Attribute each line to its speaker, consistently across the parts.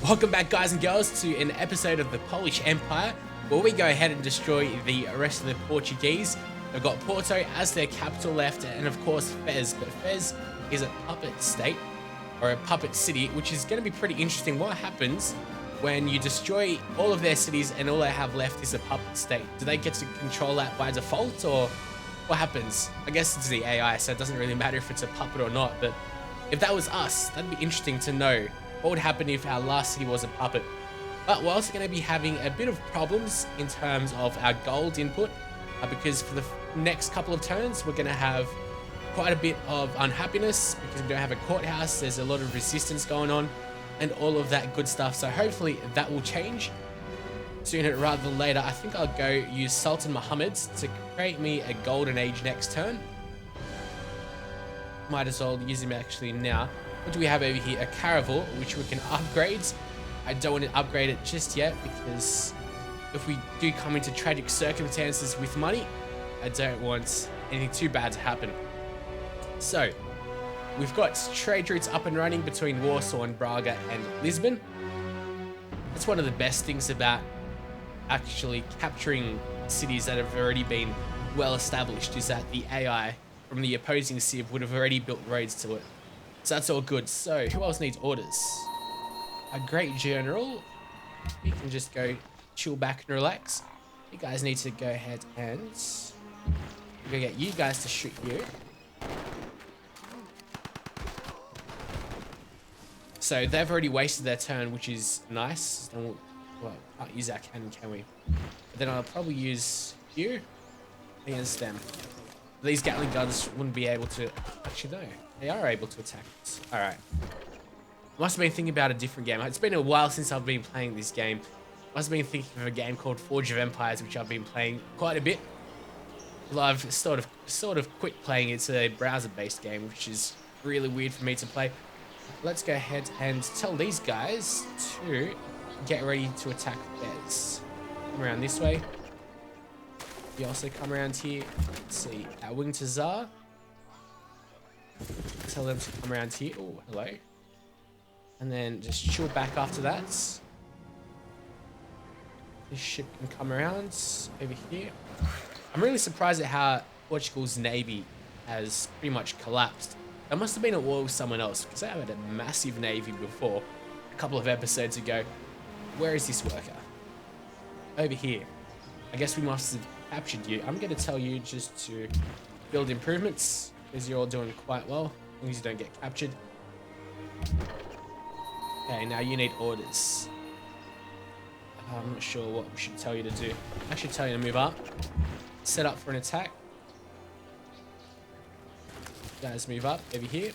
Speaker 1: Welcome back, guys and girls, to an episode of the Polish Empire, where we go ahead and destroy the rest of the Portuguese. They've got Porto as their capital left, and of course Fez, but Fez is a puppet state, or a puppet city, which is going to be pretty interesting. What happens when you destroy all of their cities and all they have left is a puppet state? Do they get to control that by default, or what happens? I guess it's the AI, so it doesn't really matter if it's a puppet or not, but if that was us, that'd be interesting to know. What would happen if our last city was a puppet? But we're also going to be having a bit of problems in terms of our gold input, because for the next couple of turns, we're going to have quite a bit of unhappiness because we don't have a courthouse. There's a lot of resistance going on and all of that good stuff. So hopefully that will change sooner rather than later. I think I'll go use Sultan Muhammad's to create me a golden age next turn. Might as well use him actually now. What do we have over here? A caravel, which we can upgrade. I don't want to upgrade it just yet because if we do come into tragic circumstances with money, I don't want anything too bad to happen. So, we've got trade routes up and running between Warsaw and Braga and Lisbon. That's one of the best things about actually capturing cities that have already been well established, is that the AI from the opposing civ would have already built roads to it. So that's all good. So who else needs orders? A great general. We can just go chill back and relax. You guys need to go ahead and go get you guys to shoot you. So they've already wasted their turn, which is nice. And well, can't use our cannon, can we? But then I'll probably use you against them. These Gatling guns wouldn't be able to... Actually, no. They are able to attack us. Alright. Must have been thinking about a different game. It's been a while since I've been playing this game. Must have been thinking of a game called Forge of Empires, which I've been playing quite a bit. Well, I've sort of quit playing. It's a browser-based game, which is really weird for me to play. Let's go ahead and tell these guys to get ready to attack Fez. Come around this way. You also come around here. Let's see. Our winged Tsar. Tell them to come around here. Oh, hello. And then just chill back after that. This ship can come around over here. I'm really surprised at how Portugal's navy has pretty much collapsed. That must have been at war with someone else, because they had a massive navy before, a couple of episodes ago. Where is this worker? Over here. I guess we must have captured you. I'm going to tell you just to build improvements, because you're all doing quite well, as long as you don't get captured. Okay, now you need orders. I'm not sure what we should tell you to do. I should tell you to move up. Set up for an attack. You guys move up over here.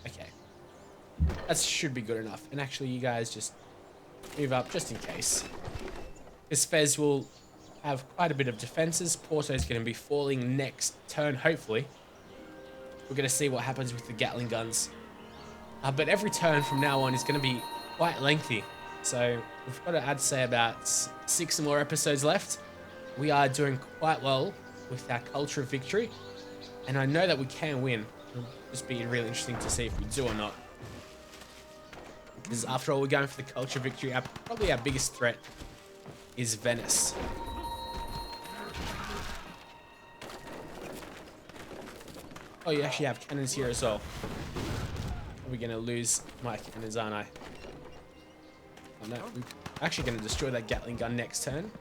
Speaker 1: Okay. That should be good enough. And actually, you guys just move up just in case. This Fez will have quite a bit of defenses. Porto is going to be falling next turn, hopefully. We're going to see what happens with the Gatling guns. But every turn from now on is going to be quite lengthy. So we've got, I'd say, about 6 more episodes left. We are doing quite well with our culture of victory. And I know that we can win. It'll just be really interesting to see if we do or not. Because after all, we're going for the culture of victory. Probably our biggest threat is Venice. Oh, you actually have cannons here as well. We're going to lose my cannons, aren't I? Oh no, we're actually going to destroy that Gatling gun next turn,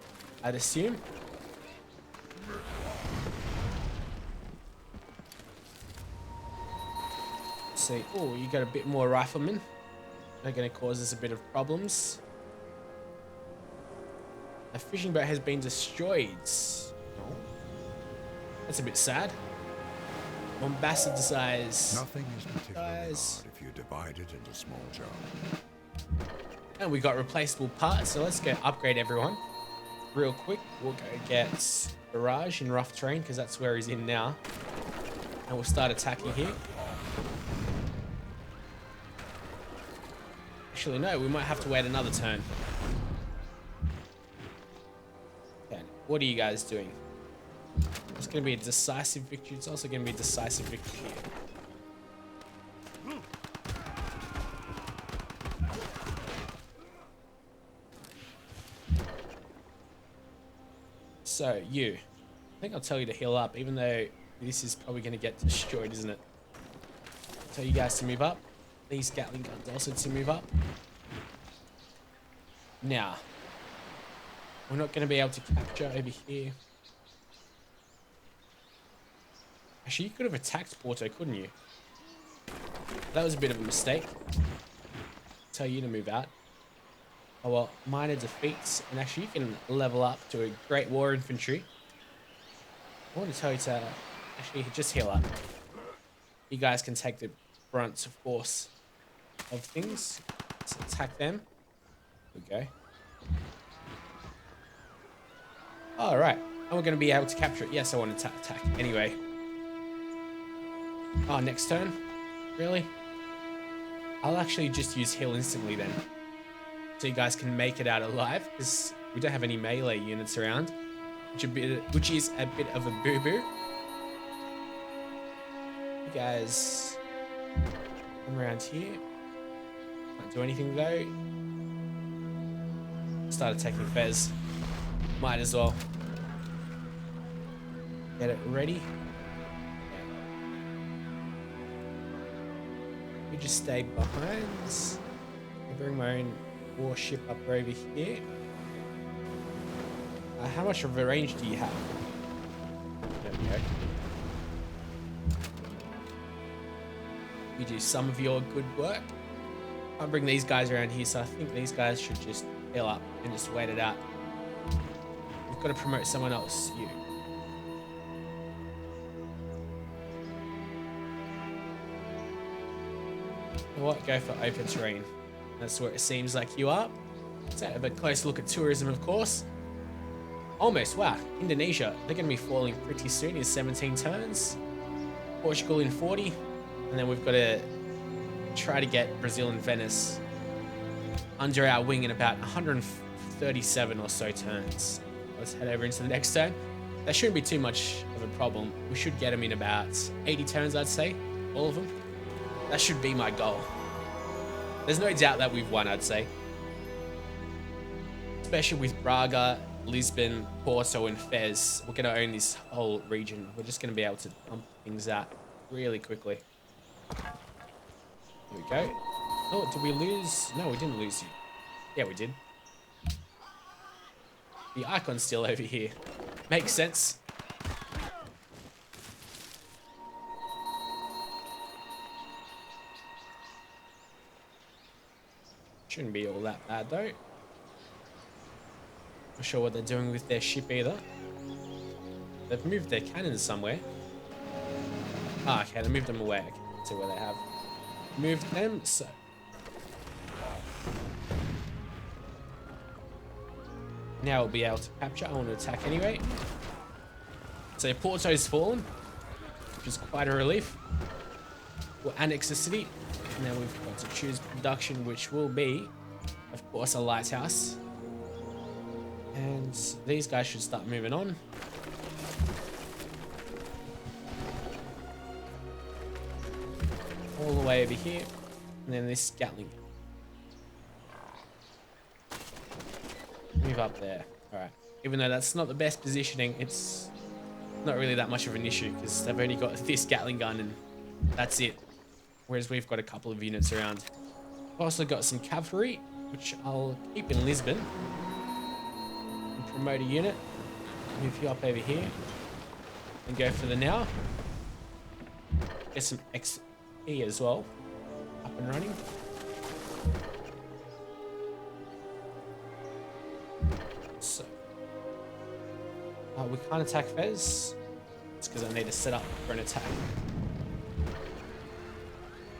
Speaker 1: I'd assume. Let's see. Oh, you got a bit more riflemen. They're going to cause us a bit of problems. A fishing boat has been destroyed. Oh, that's a bit sad. Mombasa desires.
Speaker 2: Nothing is particularly hard if you divide it into small jobs.
Speaker 1: And we got replaceable parts, so let's go upgrade everyone real quick. We'll go get Barrage in rough terrain because that's where he's in now. And we'll start attacking here. Actually, no, we might have to wait another turn. Okay, what are you guys doing? It's going to be a decisive victory. It's also going to be a decisive victory here. So you, I think I'll tell you to heal up, even though this is probably going to get destroyed, isn't it? Tell you guys to move up. These Gatling guns also to move up. Now, we're not going to be able to capture over here. Actually, you could have attacked Porto, couldn't you? That was a bit of a mistake. Tell you to move out. Oh well, minor defeats, and actually you can level up to a great war infantry. I want to tell you to actually just heal up. You guys can take the brunt of force of things. Let's attack them. There we go. Alright, and we're going to be able to capture it. Yes, I want to attack anyway. Oh, next turn? Really? I'll actually just use heal instantly then. So you guys can make it out alive, because we don't have any melee units around. Which is a bit of a boo-boo. You guys come around here. Can't do anything though. Start attacking Fez. Might as well. Get it ready. We just stay behind. I bring my own warship up over here. How much of a range do you have? There we go. You do some of your good work. I'll bring these guys around here, so I think these guys should just heal up and just wait it out. We've got to promote someone else. You. You know what? Go for open terrain. That's where it seems like you are. Let's have a close look at tourism, of course. Almost, wow. Indonesia, they're going to be falling pretty soon in 17 turns. Portugal in 40. And then we've got to try to get Brazil and Venice under our wing in about 137 or so turns. Let's head over into the next turn. That shouldn't be too much of a problem. We should get them in about 80 turns, I'd say. All of them. That should be my goal. There's no doubt that we've won, I'd say. Especially with Braga, Lisbon, Porto, and Fez. We're going to own this whole region. We're just going to be able to pump things out really quickly. Here we go. Oh, did we lose? No, we didn't lose you. Yeah, we did. The icon's still over here. Makes sense. Shouldn't be all that bad, though. Not sure what they're doing with their ship either. They've moved their cannons somewhere. Ah, okay, they moved them away. Okay, let's see where they have moved them. So now we'll be able to capture. I want to attack anyway. So Porto's fallen, which is quite a relief. We'll annex the city, and then we've got to choose production, which will be, of course, a lighthouse. And these guys should start moving on. All the way over here. And then this Gatling. Move up there. Alright. Even though that's not the best positioning, it's not really that much of an issue because they've only got this Gatling gun and that's it. Whereas we've got a couple of units around. I've also got some cavalry, which I'll keep in Lisbon. And promote a unit. Move you up over here. And go for the now. Get some XP as well. Up and running. So. We can't attack Fez. It's because I need to set up for an attack.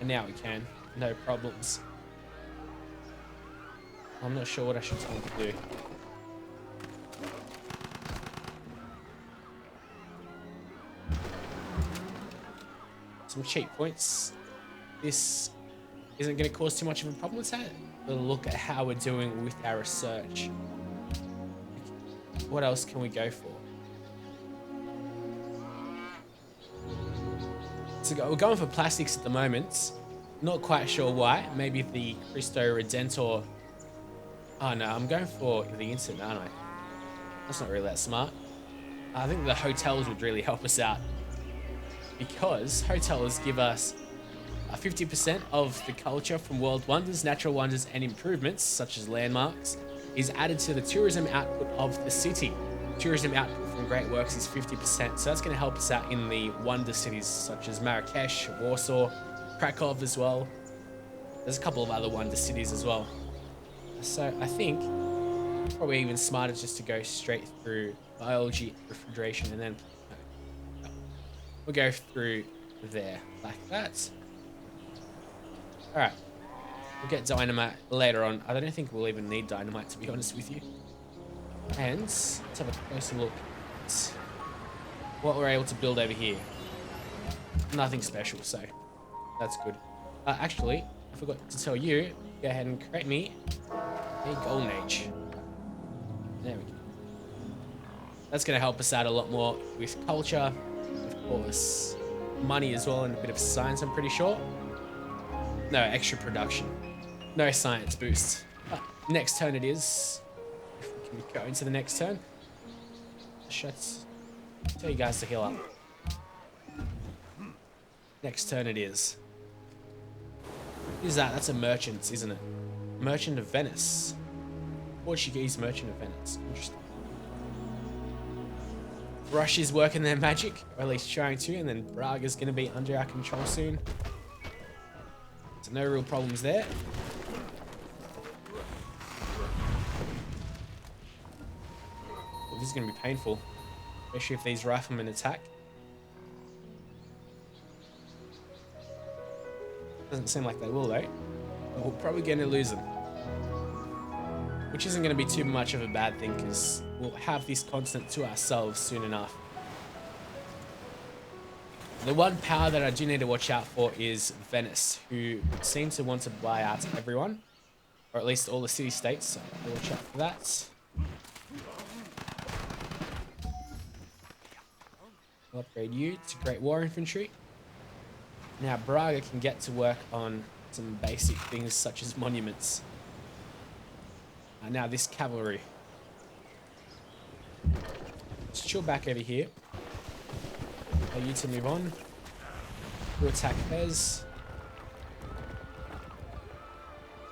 Speaker 1: And now we can. No problems. I'm not sure what I should tell him to do. Some cheap points. This isn't going to cause too much of a problem. Let's have a look at how we're doing with our research. What else can we go for? So we're going for plastics at the moment. Not quite sure why. Maybe the Cristo Redentor. Oh no, I'm going for the instant, aren't I? That's not really that smart. I think the hotels would really help us out, because hotels give us 50% of the culture from world wonders, natural wonders, and improvements, such as landmarks, is added to the tourism output of the city. Tourism output from great works is 50%, so that's going to help us out in the wonder cities such as Marrakesh, Warsaw, Krakow as well. There's a couple of other wonder cities as well. So I think probably even smarter just to go straight through biology, refrigeration, and then we'll go through there like that. All right, we'll get dynamite later on. I don't think we'll even need dynamite, to be honest with you. And let's have a closer look at what we're able to build over here. Nothing special, so that's good. Actually, I forgot to tell you, go ahead and create me a golden age. There we go. That's going to help us out a lot more with culture, of course, money as well, and a bit of science, I'm pretty sure. No extra production. No science boost. Next turn it is. If we can go into the next turn. Let's tell you guys to heal up. Next turn it is. What is that? That's a merchant, isn't it? Merchant of Venice. Portuguese merchant of Venice. Interesting. Russia's working their magic, or at least trying to, and then Braga's going to be under our control soon. So no real problems there. Well, this is going to be painful, especially if these riflemen attack. Doesn't seem like they will though. But we're probably going to lose them, which isn't going to be too much of a bad thing because we'll have this continent to ourselves soon enough. The one power that I do need to watch out for is Venice, who seem to want to buy out everyone, or at least all the city-states, so I'll watch out for that. I'll upgrade you to Great War Infantry. Now Braga can get to work on some basic things such as monuments. Now this cavalry. Let's chill back over here. Allow you to move on. We'll attack Fez.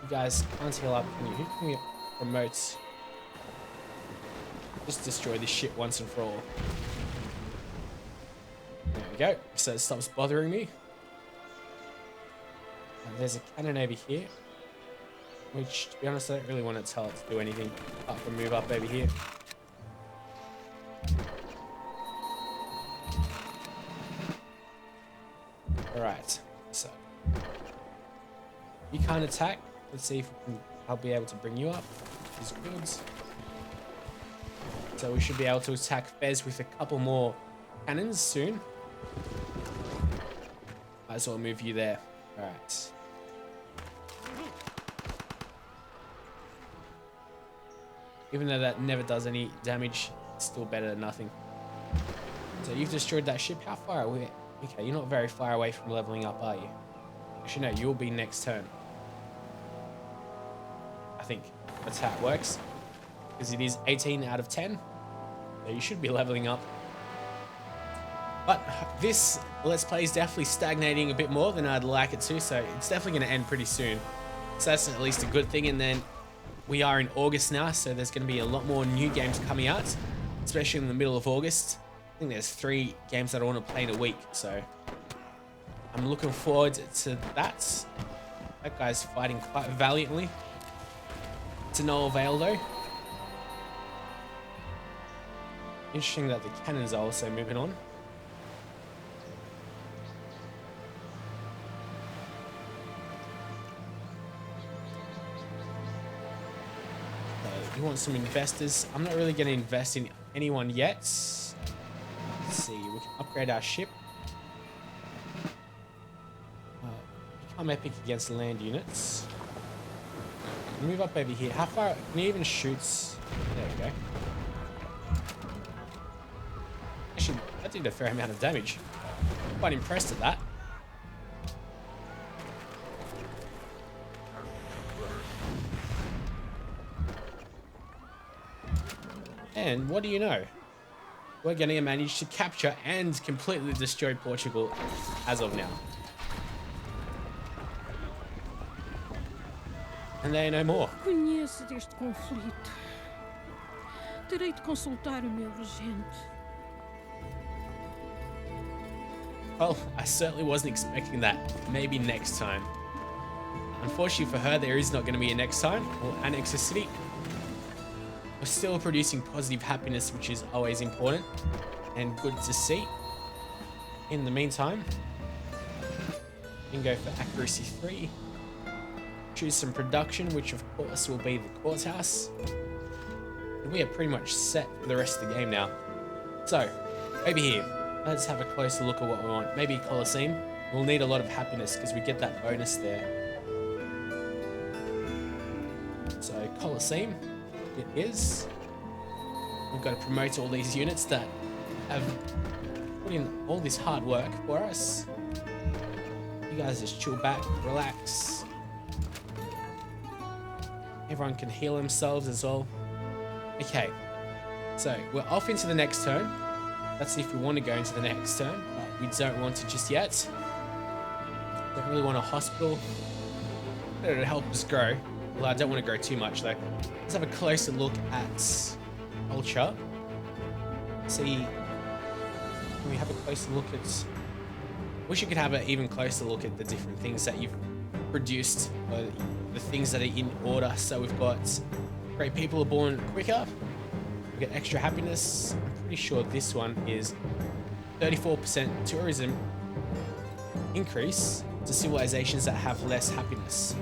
Speaker 1: You guys can't heal up. Can you promote? Just destroy this shit once and for all. There we go. So it stops bothering me. And there's a cannon over here, which, to be honest, I don't really want to tell it to do anything apart from move up over here. Alright, so you can't attack. Let's see if I'll be able to bring you up. Which is good. So we should be able to attack Fez with a couple more cannons soon. Might as well move you there. Alright. Even though that never does any damage, it's still better than nothing. So you've destroyed that ship. How far away? Okay, you're not very far away from leveling up, are you? Actually, no, you'll be next turn. I think that's how it works. Because it is 18 out of 10. So you should be leveling up. But this Let's Play is definitely stagnating a bit more than I'd like it to, so it's definitely going to end pretty soon. So that's at least a good thing. And then we are in August now, so there's going to be a lot more new games coming out, especially in the middle of August. I think there's 3 games that I want to play in a week, so I'm looking forward to that. That guy's fighting quite valiantly. To no avail though. Interesting that the cannons are also moving on. You want some investors? I'm not really going to invest in anyone yet. Let's see, we can upgrade our ship. Become epic against land units. Move up over here. How far? Can you even shoot? There we go. Actually, that did a fair amount of damage. I'm quite impressed at that. And what do you know? we're going to manage to capture and completely destroy Portugal as of now. And they know more.
Speaker 3: Conheço deste conflito. Terei de consultar o meu regente.
Speaker 1: Well, I certainly wasn't expecting that. Maybe next time. Unfortunately for her, there is not going to be a next time. We'll annex a city. We're still producing positive happiness, which is always important and good to see. In the meantime, we can go for accuracy 3. Choose some production, which of course will be the courthouse. And we are pretty much set for the rest of the game now. So, over here, let's have a closer look at what we want. Maybe Colosseum. We'll need a lot of happiness because we get that bonus there. So, Colosseum, it is. We've got to promote all these units that have put in all this hard work for us. You guys just chill back, relax. Everyone can heal themselves as well. Okay, so we're off into the next turn. Let's see if we want to go into the next turn, but we don't want to just yet. Don't really want a hospital. It'll help us grow. Well, I don't want to grow too much though. Let's have a closer look at culture. See, can we have a closer look at... Wish you could have an even closer look at the different things that you've produced, or the things that are in order. So we've got great people are born quicker. We get extra happiness. I'm pretty sure this one is 34% tourism increase to civilizations that have less happiness.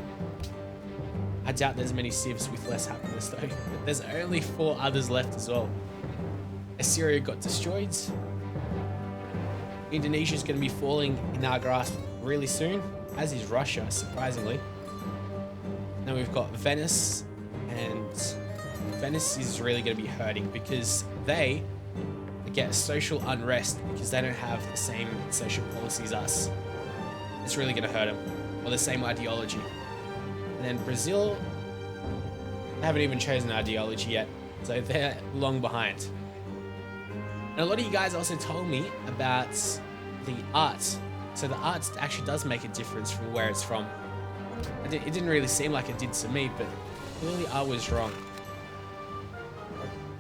Speaker 1: I doubt there's many civs with less happiness though. There's only 4 others left as well. Assyria got destroyed. Indonesia is going to be falling in our grasp really soon, as is Russia, surprisingly. Then we've got Venice, and Venice is really going to be hurting because they get social unrest because they don't have the same social policies as us. It's really going to hurt them, or the same ideology. And then Brazil, they haven't even chosen ideology yet, so they're long behind. And a lot of you guys also told me about the art. So the art actually does make a difference from where it's from. It didn't really seem like it did to me, but clearly I was wrong.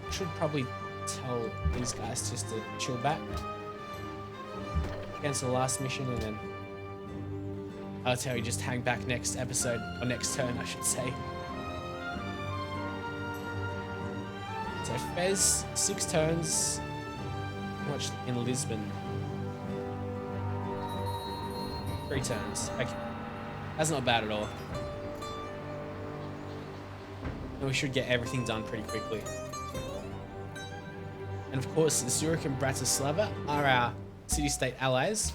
Speaker 1: I should probably tell these guys just to chill back. Cancel the last mission, and then I'll tell you just hang back next episode, or next turn I should say. So Fez, 6 turns. Watch in Lisbon. 3 turns. Okay. That's not bad at all. And we should get everything done pretty quickly. And of course, Zurich and Bratislava are our city-state allies.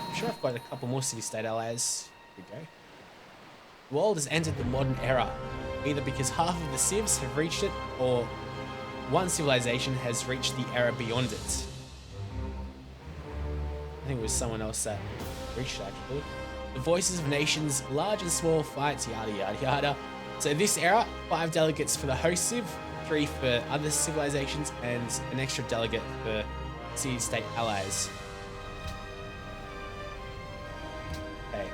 Speaker 1: I'm sure I've got a couple more city-state allies. Here we go. The world has entered the modern era, either because half of the civs have reached it, or one civilization has reached the era beyond it. I think it was someone else that reached it, actually. The voices of nations, large and small fights, yada yada yada. So this era, 5 delegates for the host civ, 3 for other civilizations, and an extra delegate for city-state allies. Okay.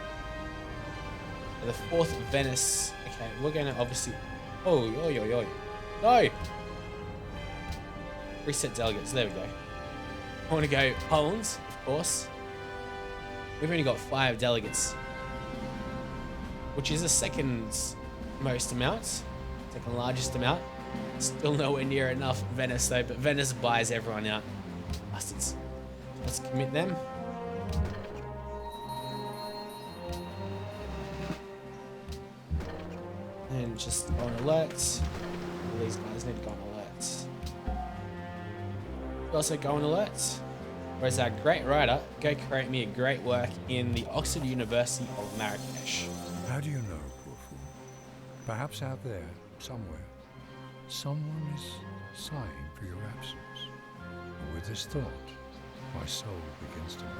Speaker 1: The 4th Venice. Okay, we're gonna obviously... Oh, yo, yo, yo. No! Reset delegates, there we go. I want to go Poland, of course. We've only got 5 delegates, which is the second most amount, second largest amount. Still nowhere near enough Venice though, but Venice buys everyone out. Bastards. Let's commit them. And just go on alert. All these guys need to go on alert. We also go on alert. Whereas our great writer, go create me a great work in the Oxford University of Marrakesh.
Speaker 2: How do you know, poor fool? Perhaps out there, somewhere, someone is sighing for your absence. And with this thought, my soul begins to breathe.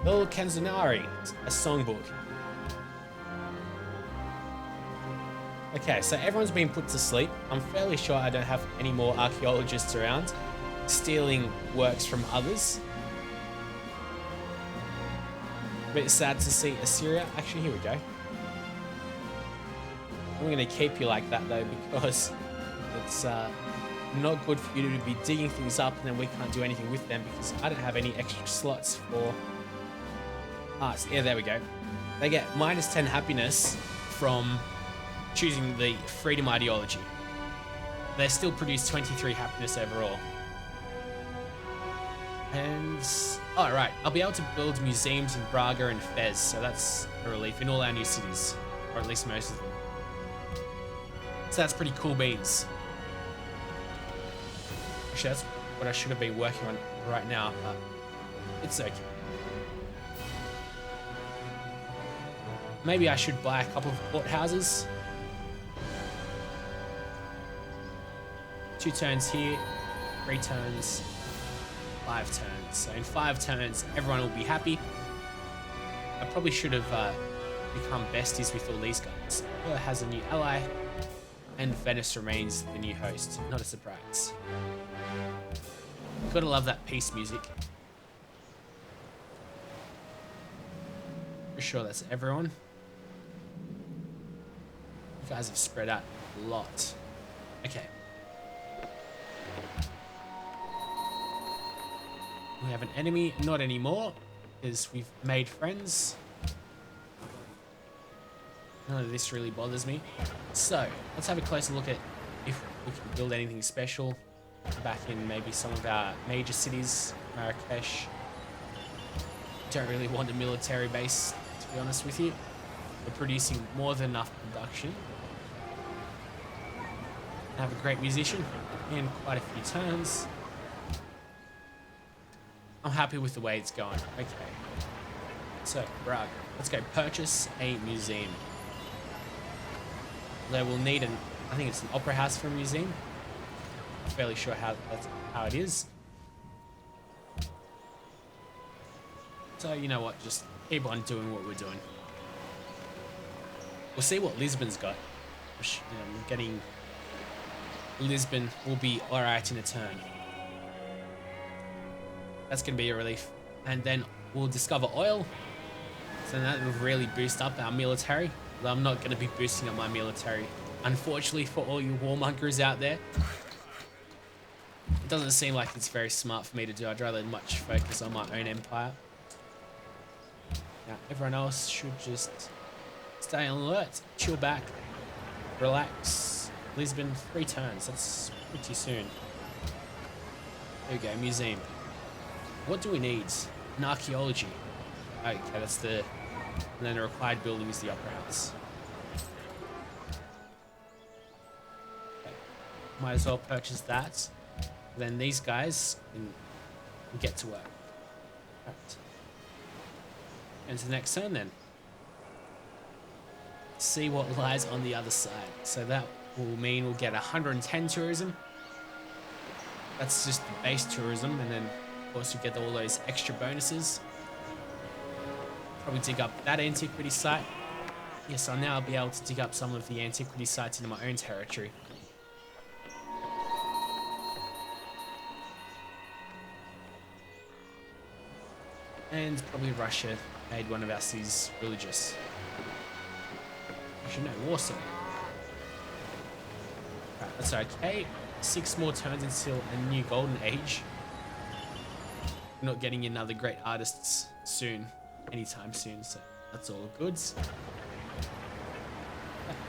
Speaker 1: Il Canzonari, a songbook. Okay, so everyone's been put to sleep. I'm fairly sure I don't have any more archaeologists around stealing works from others. A bit sad to see Assyria. Actually, here we go. I'm going to keep you like that though, because it's not good for you to be digging things up and then we can't do anything with them because I don't have any extra slots for arts. Yeah, there we go. They get -10 happiness from choosing the freedom ideology. They still produce 23 happiness overall. And, oh right, I'll be able to build museums in Braga and Fez, so that's a relief in all our new cities, or at least most of them. So that's pretty cool beans. Actually, that's what I should have been working on right now, but it's okay. Maybe I should buy a couple of courthouses. 2 turns here, 3 turns, 5 turns. So in 5 turns, everyone will be happy. I probably should have become besties with all these guys. Ella has a new ally, and Venice remains the new host. Not a surprise. Gotta love that peace music. For sure, that's everyone. You guys have spread out a lot. Okay. We have an enemy, not anymore, because we've made friends. None of this really bothers me. So, let's have a closer look at if we can build anything special back in maybe some of our major cities. Marrakesh. Don't really want a military base, to be honest with you. We're producing more than enough production. I have a great musician in quite a few turns. I'm happy with the way it's going. Okay. So, Braga. Let's go purchase a museum. They will need I think it's an opera house for a museum. I'm fairly sure that's how it is. So, you know what? Just keep on doing what we're doing. We'll see what Lisbon's got. Getting Lisbon will be alright in a turn. That's going to be a relief. And then we'll discover oil. So that will really boost up our military. Although I'm not going to be boosting up my military, unfortunately, for all you warmongers out there. It doesn't seem like it's very smart for me to do. I'd rather much focus on my own empire. Now, everyone else should just stay alert, chill back, relax. Lisbon, 3 turns. That's pretty soon. There we go, museum. What do we need? An archaeology. Okay, that's the... And then the required building is the opera house. Okay. Might as well purchase that. Then these guys can get to work. Right. And to the next turn then. See what lies on the other side. So that will mean we'll get 110 tourism. That's just the base tourism, and then of course you get all those extra bonuses. Probably dig up that antiquity site. Yes, I'll now be able to dig up some of the antiquity sites into my own territory. And probably Russia made one of our cities religious. Actually, no, Warsaw. Right, that's okay. 6 more turns until a new golden age. We're not getting another great artists soon, anytime soon, so that's all good.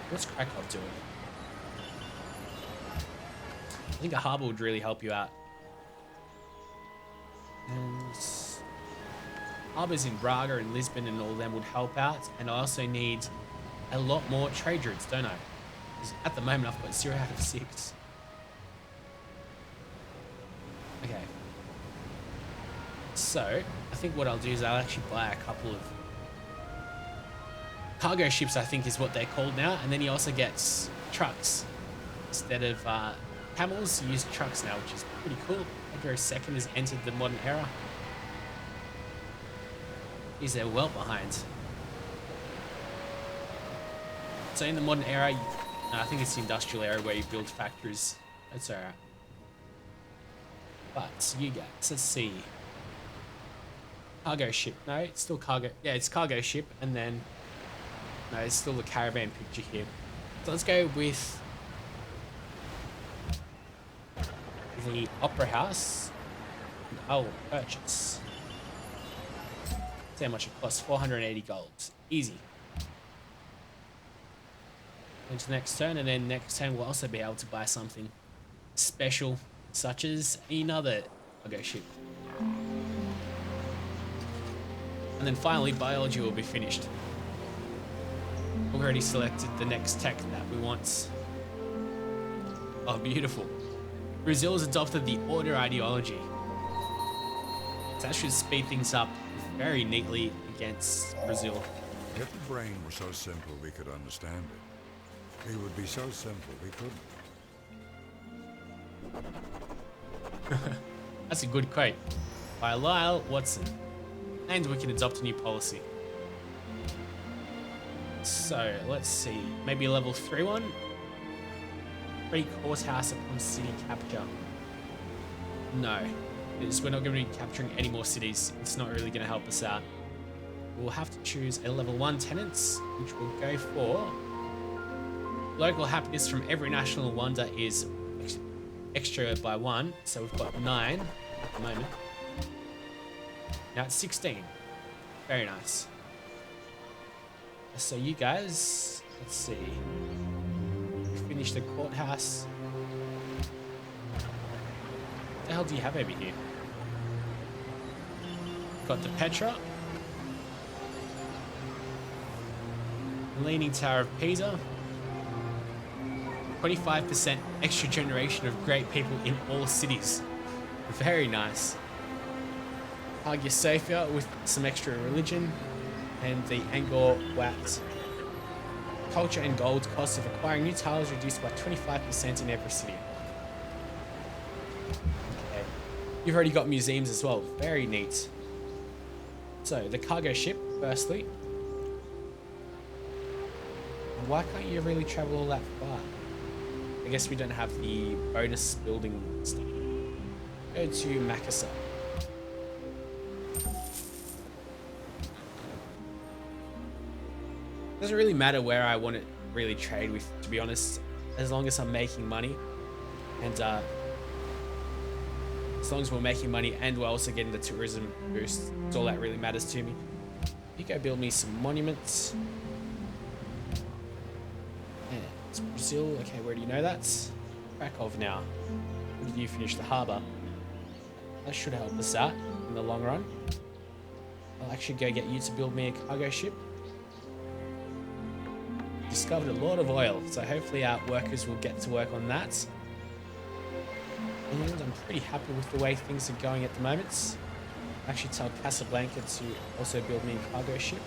Speaker 1: What's Krakow doing? I think a harbour would really help you out. And harbours in Braga and Lisbon and all of them would help out, and I also need a lot more trade routes, don't I? Because at the moment I've got 0 out of 6. Okay. So, I think what I'll do is I'll actually buy a couple of cargo ships, I think is what they're called now, and then he also gets trucks. Instead of camels, you use trucks now, which is pretty cool. Edward II has entered the modern era. He's well behind. So in the modern era, No, I think it's the industrial area where you build factories. That's alright. But you guys, let's see. Cargo ship. No, it's still cargo. Yeah, it's cargo ship. And then, no, it's still the caravan picture here. So let's go with the opera house. And I'll purchase. See how much it costs. 480 gold. Easy. Into the next turn, and then next turn we'll also be able to buy something special, such as another cargo ship. And then finally, biology will be finished. We've already selected the next tech that we want. Oh, beautiful. Brazil has adopted the order ideology. So that should speed things up very neatly against Brazil.
Speaker 2: If the brain were so simple we could understand it, it would be so simple we couldn't.
Speaker 1: That's a good quote by Lyle Watson. And we can adopt a new policy. So let's see, maybe a level 3 one. Free courthouse upon city capture. No, because we're not going to be capturing any more cities. It's not really going to help us out. We'll have to choose a level 1 tenants, which we'll go for. Local happiness from every national wonder is extra by 1, so we've got 9 at the moment. Now it's 16. Very nice. So you guys, let's see. We finished the courthouse. What the hell do you have over here? Got the Petra. Leaning Tower of Pisa. 25% extra generation of great people in all cities. Very nice. Hagia Sophia with some extra religion. And the Angkor Wat. Culture and gold cost of acquiring new tiles reduced by 25% in every city. Okay. You've already got museums as well. Very neat. So, the cargo ship, firstly. Why can't you really travel all that far? I guess we don't have the bonus building stuff. Go to Makassar. Doesn't really matter where I want to really trade with, to be honest, as long as I'm making money. And as long as we're making money and we're also getting the tourism boost, it's all that really matters to me. You go build me some monuments. And it's Brazil. Okay, where do you know that? Krakow now. When did you finish the harbour? That should help us out in the long run. I'll actually go get you to build me a cargo ship. Discovered a lot of oil, so hopefully our workers will get to work on that. And I'm pretty happy with the way things are going at the moment. Actually tell Casablanca to also build me a cargo ship.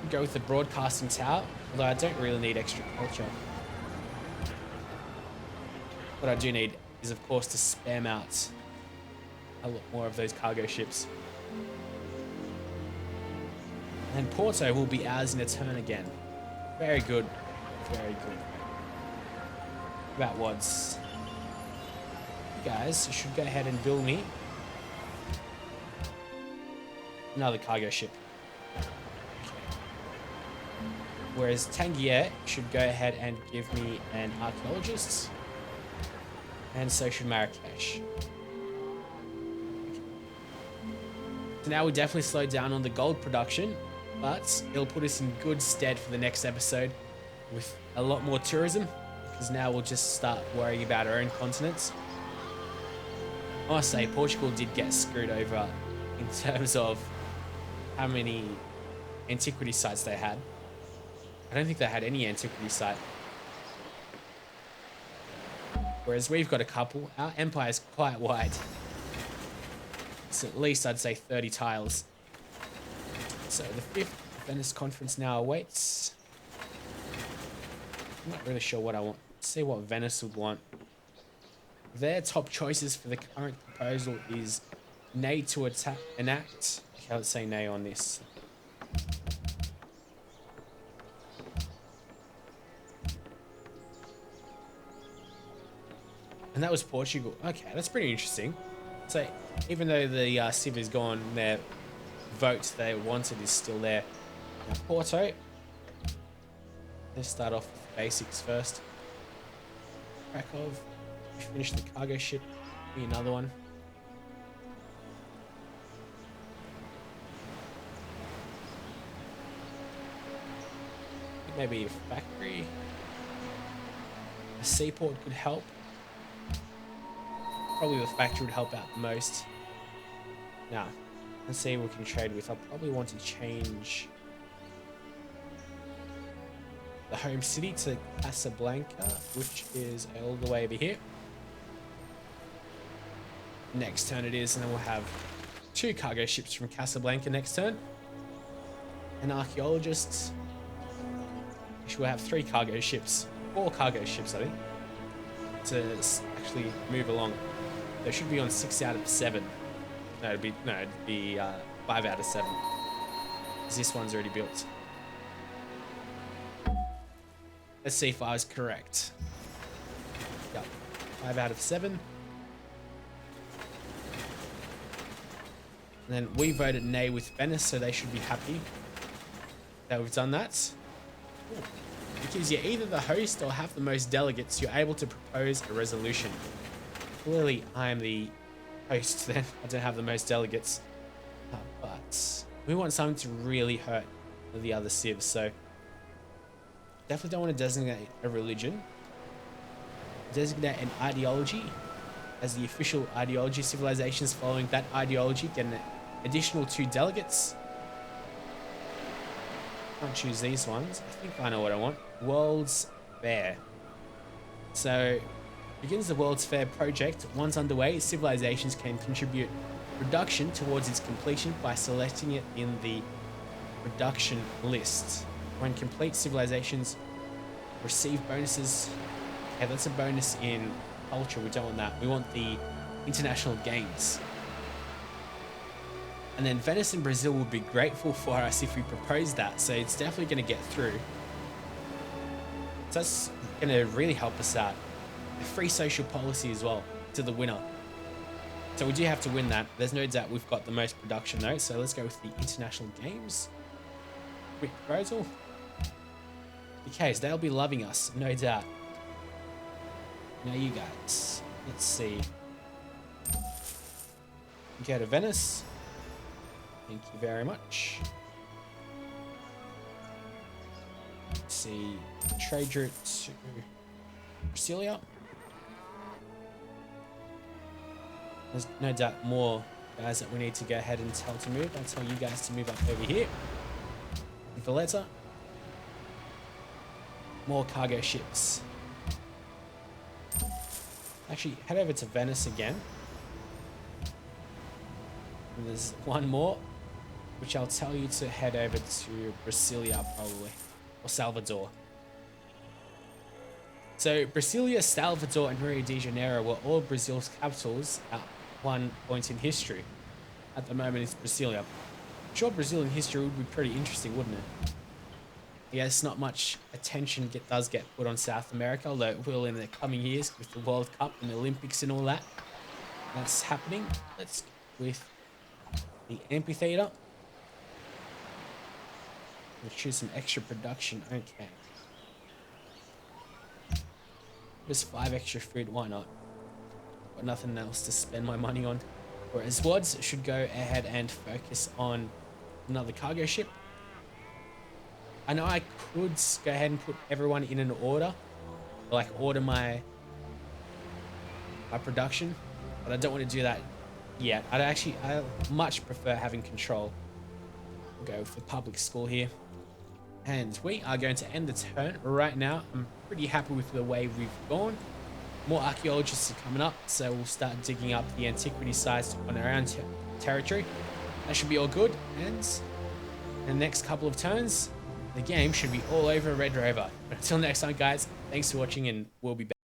Speaker 1: Go with the broadcasting tower, although I don't really need extra culture. What I do need is, of course, to spam out a lot more of those cargo ships. And Porto will be ours in a turn again. Very good. Very good. About once. You guys should go ahead and build me another cargo ship. Whereas Tangier should go ahead and give me an archaeologist. And so should Marrakesh. So now we definitely slow down on the gold production. But it'll put us in good stead for the next episode with a lot more tourism, because now we'll just start worrying about our own continents. I must say, Portugal did get screwed over in terms of how many antiquity sites they had. I don't think they had any antiquity site. Whereas we've got a couple. Our empire is quite wide. It's at least, I'd say, 30 tiles. So the 5th Venice conference now awaits. I'm not really sure what I want. Let's see what Venice would want. Their top choices for the current proposal is nay to enact. Okay, let's say nay on this. And that was Portugal. Okay, that's pretty interesting. So even though the Civ is gone, their vote they wanted is still there. Now Porto. Let's start off with basics first. Krakow. We finished the cargo ship. Be another one. Maybe a factory. A seaport could help. Probably the factory would help out the most. Now, let's see what we can trade with. I'll probably want to change the home city to Casablanca, which is all the way over here. Next turn it is, and then we'll have 2 cargo ships from Casablanca next turn. And archaeologists. We'll have 3 cargo ships, 4 cargo ships, I think, to actually move along. They should be on 6 out of 7. No, it'd be 5 out of 7. Because this one's already built. Let's see if I was correct. Yep, 5 out of 7. And then we voted nay with Venice, so they should be happy that we've done that. Ooh. Because you're either the host or have the most delegates, you're able to propose a resolution. Clearly, I am the host then. I don't have the most delegates. But we want something to really hurt the other civs, so definitely don't want to designate a religion. Designate an ideology as the official ideology. Civilizations following that ideology get an additional 2 delegates. Can't choose these ones. I think I know what I want. World's Fair. So, begins the World's Fair project. Once underway, civilizations can contribute production towards its completion by selecting it in the production list. When complete, civilizations receive bonuses. Okay, that's a bonus in culture. We don't want that. We want the international games. And then Venice and Brazil would be grateful for us if we propose that. So it's definitely going to get through. So that's going to really help us out. A free social policy as well to the winner. So we do have to win that. There's no doubt we've got the most production though. So let's go with the international games. Quick proposal. Okay, so they'll be loving us, no doubt. Now you guys, let's see. Go to Venice. Thank you very much. Let's see, trade route to Brasilia. There's no doubt more guys that we need to go ahead and tell to move. I'll tell you guys to move up over here. Valletta. More cargo ships. Actually, head over to Venice again. And there's one more, which I'll tell you to head over to Brasilia probably, or Salvador. So Brasilia, Salvador, and Rio de Janeiro were all Brazil's capitals at one point in history. At the moment, it's Brasilia. I'm sure Brazilian history would be pretty interesting, wouldn't it? Yes, not much attention does get put on South America, although it will in the coming years with the World Cup and the Olympics and all that. That's happening. Let's go with the amphitheater. We'll choose some extra production. Okay. Just 5 extra food, why not? Got nothing else to spend my money on. Whereas WODs should go ahead and focus on another cargo ship. I know I could go ahead and put everyone in an order, like order my production, but I don't want to do that yet. I much prefer having control. We'll go with the public school here. And we are going to end the turn right now. I'm pretty happy with the way we've gone. More archaeologists are coming up, so we'll start digging up the antiquity sites on our own territory. That should be all good. And in the next couple of turns, the game should be all over Red Rover. But until next time, guys, thanks for watching, and we'll be back.